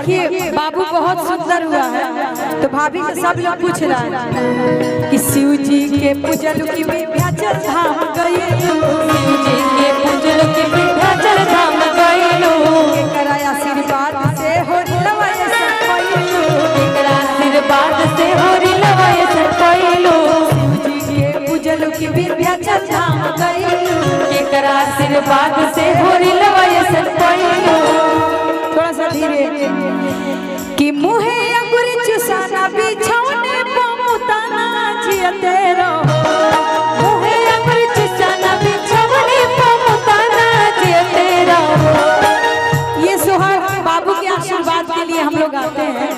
देखिए बाबू बहुत सुंदर हुआ है, तो भाभी से सब लोग पूछ रहा है कि शिव जी के पूजल की विंध्याचल धाम गए, शिव जी के पूजल की विंध्याचल धाम गइलो, केकरा आशीर्वाद से हो लवाए सब पइलो, केकरा आशीर्वाद से होरी लवाए सब पइलो, शिव जी के पूजल की विंध्याचल धाम गए, केकरा आशीर्वाद से होरी लवाए सब पइलो। थोड़ा सा धीरे कि मुहे अंगूर चुसाना बिछौने पमुताना जियते रहो, मुहे अंगूर चुसाना बिछौने पमुताना जियते रहो। ये सोहर बाबू के आशीर्वाद के लिए हम लोग आते हैं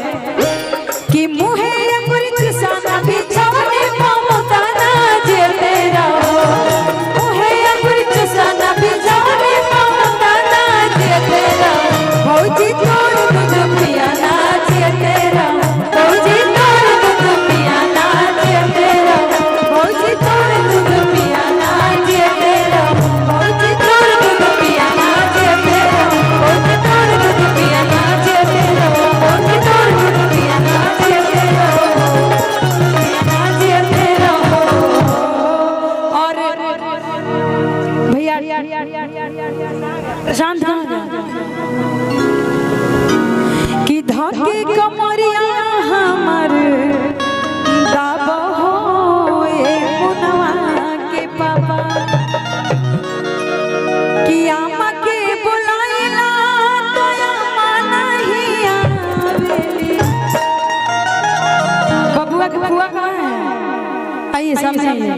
कि मुहे अंगूर चुसाना बिछौने पमुताना जियते रहो, मुहे अंगूर चुसाना बिछौने पमुताना जियते रहो। भौजी तोड़ दूध पिया नाचियते रहो, भौजी तोड़ दूध पिया नाचियते रहो, भौजी तोड़ दूध पिया नाचियते रहो, भौजी तोड़ दूध पिया नाचियते रहो, भौजी तोड़ दूध पिया नाचियते रहो, भौजी तोड़ दूध पिया नाचियते रहो। और भैया शांत कि धके कमरिया हमर दाबो हो ए पुनवा के पापा कि आमा के बुलाइला तो आमा नहीं आवेली। बबुआ के बुआ कहाँ है? आइए समझिए।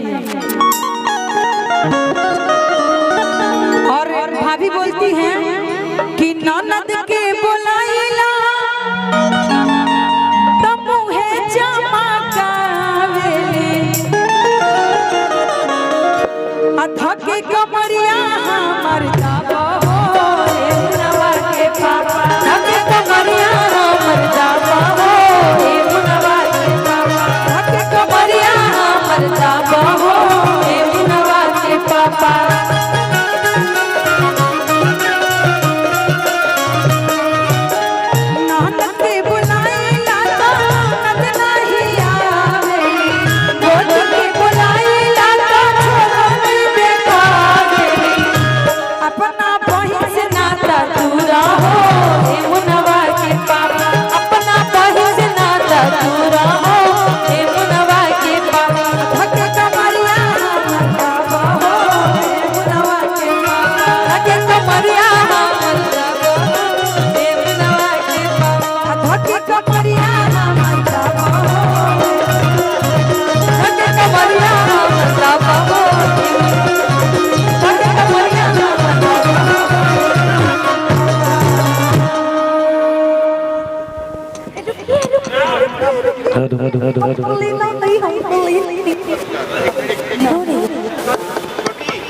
और भाभी बोलती हैं कि ननद के बुलाइला तो मुहे चमकावेली, अधके कमरिया हमर जाबो हो ए पुनवा के पापा, धके कमरिया हमर जाबो हो ए पुनवा के पापा, धके कमरिया हमर जाबो हो ए पुनवा के पापा।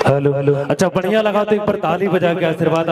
हेलो हेलो, अच्छा बढ़िया लगा तो एक बार ताली बजा के आशीर्वाद आप